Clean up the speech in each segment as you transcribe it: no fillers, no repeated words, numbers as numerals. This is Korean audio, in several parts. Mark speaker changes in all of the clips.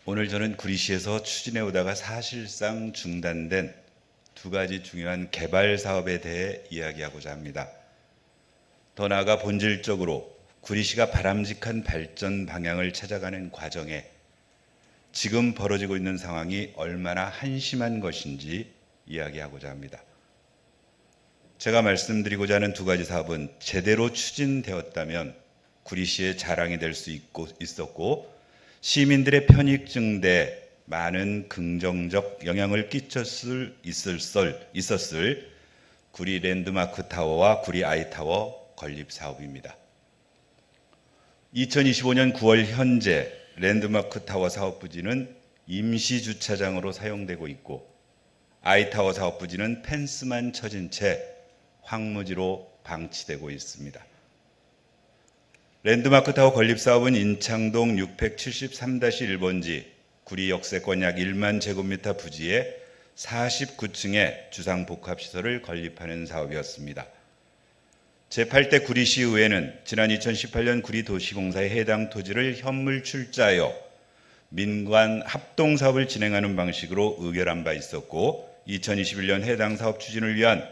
Speaker 1: 오늘 저는 구리시에서 추진해 오다가 사실상 중단된 두 가지 중요한 개발 사업에 대해 이야기하고자 합니다. 더 나아가 본질적으로 구리시가 바람직한 발전 방향을 찾아가는 과정에 지금 벌어지고 있는 상황이 얼마나 한심한 것인지 이야기하고자 합니다. 제가 말씀드리고자 하는 두 가지 사업은 제대로 추진되었다면 구리시의 자랑이 될 수 있었고 시민들의 편익 증대에 많은 긍정적 영향을 있었을 구리 랜드마크 타워와 구리 아이타워 건립 사업입니다. 2025년 9월 현재 랜드마크 타워 사업 부지는 임시 주차장으로 사용되고 있고 아이타워 사업 부지는 펜스만 쳐진 채 황무지로 방치되고 있습니다. 랜드마크 타워 건립 사업은 인창동 673-1번지 구리 역세권 약 1만 제곱미터 부지에 49층의 주상복합시설을 건립하는 사업이었습니다. 제8대 구리시의회는 지난 2018년 구리도시공사에 해당 토지를 현물 출자하여 민관 합동사업을 진행하는 방식으로 의결한 바 있었고 2021년 해당 사업 추진을 위한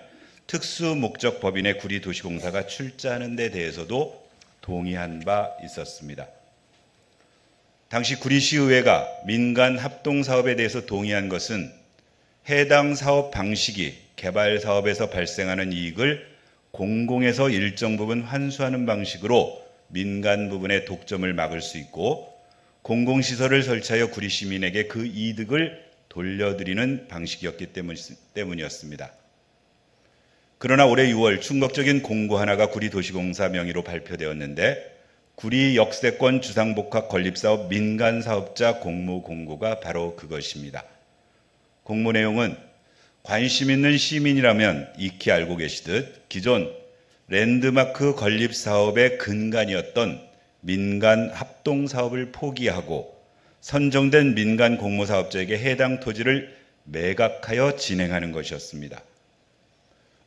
Speaker 1: 특수목적법인의 구리도시공사가 출자하는 데 대해서도 동의한 바 있었습니다. 당시 구리시의회가 민간 합동사업에 대해서 동의한 것은 해당 사업 방식이 개발 사업에서 발생하는 이익을 공공에서 일정 부분 환수하는 방식으로 민간 부분의 독점을 막을 수 있고 공공시설을 설치하여 구리 시민에게 그 이득을 돌려드리는 방식이었기 때문이었습니다. 그러나 올해 6월 충격적인 공고 하나가 구리도시공사 명의로 발표되었는데 구리 역세권 주상복합 건립사업 민간사업자 공모 공고가 바로 그것입니다. 공모 내용은 관심 있는 시민이라면 익히 알고 계시듯 기존 랜드마크 건립사업의 근간이었던 민간 합동사업을 포기하고 선정된 민간 공모사업자에게 해당 토지를 매각하여 진행하는 것이었습니다.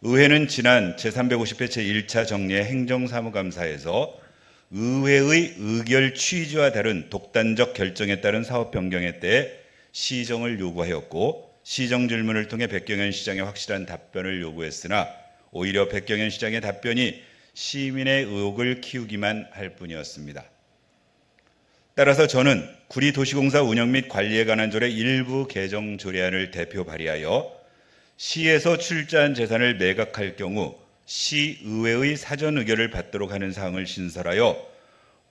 Speaker 1: 의회는 지난 제350회 제1차 정례 행정사무감사에서 의회의 의결 취지와 다른 독단적 결정에 따른 사업 변경에 대해 시정을 요구하였고 시정 질문을 통해 백경현 시장의 확실한 답변을 요구했으나 오히려 백경현 시장의 답변이 시민의 의혹을 키우기만 할 뿐이었습니다. 따라서 저는 구리도시공사 운영 및 관리에 관한 조례 일부 개정 조례안을 대표 발의하여 시에서 출자한 재산을 매각할 경우 시의회의 사전 의결을 받도록 하는 사항을 신설하여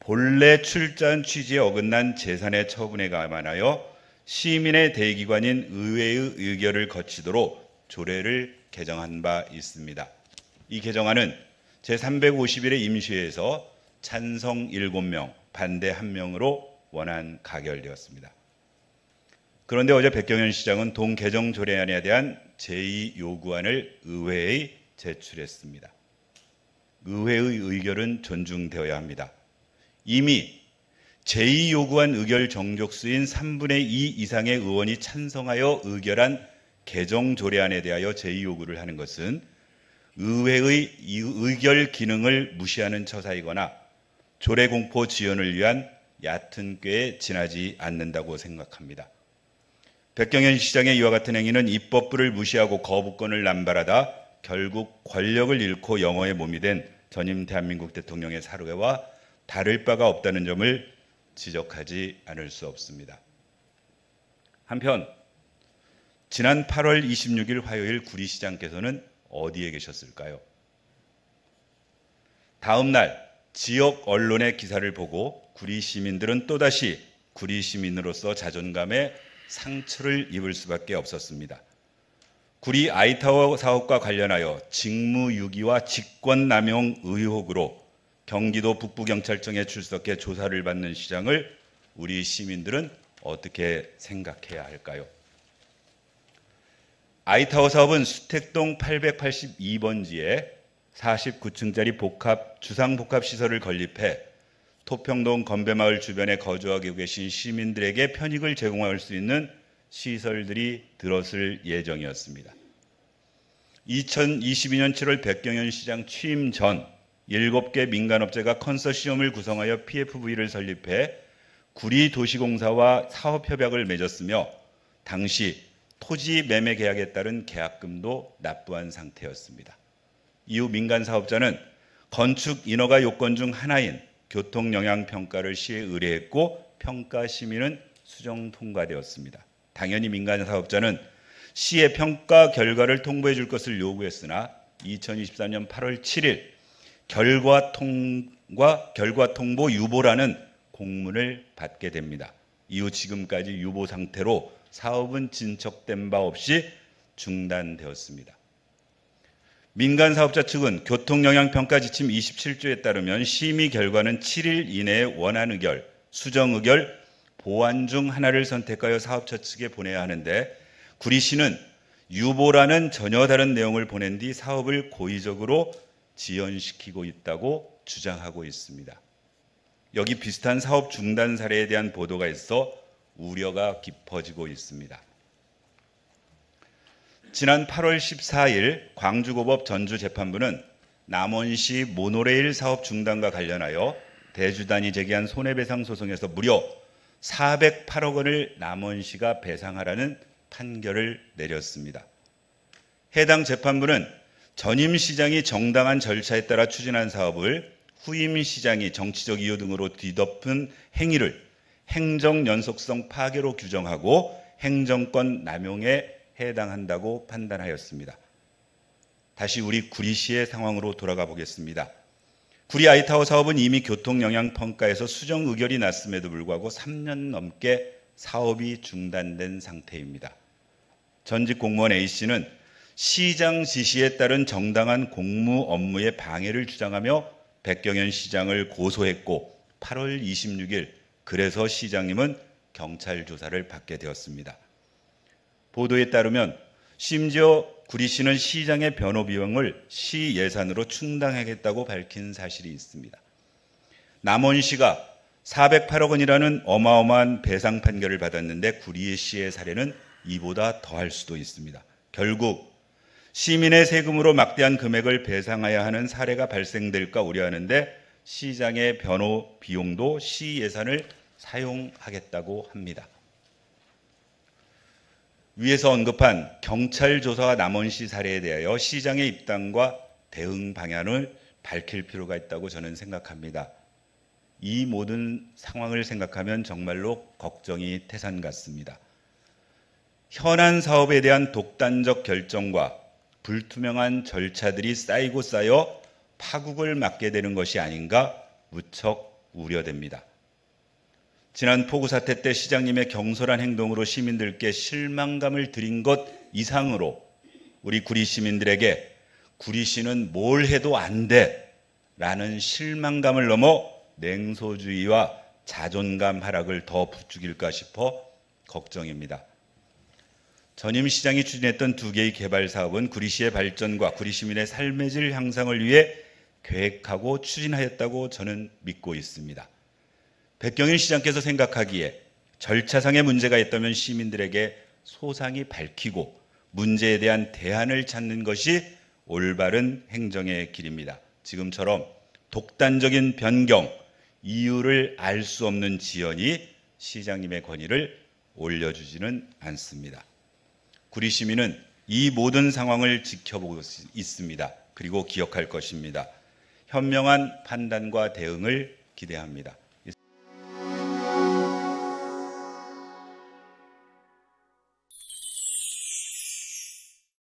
Speaker 1: 본래 출자한 취지에 어긋난 재산의 처분에 관하여 시민의 대기관인 의회의 의결을 거치도록 조례를 개정한 바 있습니다. 이 개정안은 제351회 임시회에서 찬성 7명, 반대 1명으로 원안 가결되었습니다. 그런데 어제 백경현 시장은 동 개정 조례안에 대한 제2요구안을 의회에 제출했습니다. 의회의 의결은 존중되어야 합니다. 이미 제2요구안 의결 정족수인 3분의 2 이상의 의원이 찬성하여 의결한 개정 조례안에 대하여 제2요구를 하는 것은 의회의 의결 기능을 무시하는 처사이거나 조례 공포 지연을 위한 얕은 꾀에 지나지 않는다고 생각합니다. 백경현 시장의 이와 같은 행위는 입법부를 무시하고 거부권을 남발하다 결국 권력을 잃고 영어에 몸이 된 전임 대한민국 대통령의 사례와 다를 바가 없다는 점을 지적하지 않을 수 없습니다. 한편 지난 8월 26일 화요일 구리시장께서는 어디에 계셨을까요? 다음 날 지역 언론의 기사를 보고 구리 시민들은 또다시 구리 시민으로서 자존감에 상처를 입을 수밖에 없었습니다. 구리 아이타워 사업과 관련하여 직무유기와 직권남용 의혹으로 경기도 북부경찰청에 출석해 조사를 받는 시장을 우리 시민들은 어떻게 생각해야 할까요? 아이타워 사업은 수택동 882번지에 49층짜리 주상복합시설을 건립해 토평동 건배마을 주변에 거주하고 계신 시민들에게 편익을 제공할 수 있는 시설들이 들어설 예정이었습니다. 2022년 7월 백경현 시장 취임 전 7개 민간업체가 컨소시엄을 구성하여 PFV를 설립해 구리도시공사와 사업협약을 맺었으며 당시 토지 매매 계약에 따른 계약금도 납부한 상태였습니다. 이후 민간 사업자는 건축 인허가 요건 중 하나인 교통영향평가를 시에 의뢰했고 평가 심의는 수정 통과되었습니다. 당연히 민간 사업자는 시의 평가 결과를 통보해 줄 것을 요구했으나 2023년 8월 7일 결과 통보 유보라는 공문을 받게 됩니다. 이후 지금까지 유보 상태로 사업은 진척된 바 없이 중단되었습니다. 민간 사업자 측은 교통영향평가 지침 27조에 따르면 심의 결과는 7일 이내에 원안 의결, 수정 의결, 보완 중 하나를 선택하여 사업자 측에 보내야 하는데 구리시는 유보라는 전혀 다른 내용을 보낸 뒤 사업을 고의적으로 지연시키고 있다고 주장하고 있습니다. 여기 비슷한 사업 중단 사례에 대한 보도가 있어 우려가 깊어지고 있습니다. 지난 8월 14일 광주고법 전주재판부는 남원시 모노레일 사업 중단과 관련하여 대주단이 제기한 손해배상 소송에서 무려 408억 원을 남원시가 배상하라는 판결을 내렸습니다. 해당 재판부는 전임 시장이 정당한 절차에 따라 추진한 사업을 후임 시장이 정치적 이유 등으로 뒤덮은 행위를 행정연속성 파괴로 규정하고 행정권 남용에 해당한다고 판단하였습니다. 다시 우리 구리시의 상황으로 돌아가 보겠습니다. 구리 아이타워 사업은 이미 교통영향평가에서 수정 의결이 났음에도 불구하고 3년 넘게 사업이 중단된 상태입니다. 전직 공무원 A씨는 시장 지시에 따른 정당한 공무 업무의 방해를 주장하며 백경현 시장을 고소했고 8월 26일 그래서 시장님은 경찰 조사를 받게 되었습니다. 보도에 따르면 심지어 구리시는 시장의 변호 비용을 시 예산으로 충당하겠다고 밝힌 사실이 있습니다. 남원시가 408억 원이라는 어마어마한 배상 판결을 받았는데 구리시의 사례는 이보다 더할 수도 있습니다. 결국 시민의 세금으로 막대한 금액을 배상해야 하는 사례가 발생될까 우려하는데 시장의 변호 비용도 시 예산을 사용하겠다고 합니다. 위에서 언급한 경찰 조사와 남원시 사례에 대하여 시장의 입장과 대응 방안을 밝힐 필요가 있다고 저는 생각합니다. 이 모든 상황을 생각하면 정말로 걱정이 태산 같습니다. 현안 사업에 대한 독단적 결정과 불투명한 절차들이 쌓이고 쌓여 파국을 맞게 되는 것이 아닌가 무척 우려됩니다. 지난 폭우 사태 때 시장님의 경솔한 행동으로 시민들께 실망감을 드린 것 이상으로 우리 구리 시민들에게 구리시는 뭘 해도 안 돼 라는 실망감을 넘어 냉소주의와 자존감 하락을 더 부추길까 싶어 걱정입니다. 전임 시장이 추진했던 2개의 개발 사업은 구리시의 발전과 구리 시민의 삶의 질 향상을 위해 계획하고 추진하였다고 저는 믿고 있습니다. 백경현 시장께서 생각하기에 절차상의 문제가 있다면 시민들에게 소상히 밝히고 문제에 대한 대안을 찾는 것이 올바른 행정의 길입니다. 지금처럼 독단적인 변경, 이유를 알 수 없는 지연이 시장님의 권위를 올려주지는 않습니다. 구리 시민은 이 모든 상황을 지켜보고 있습니다. 그리고 기억할 것입니다. 현명한 판단과 대응을 기대합니다.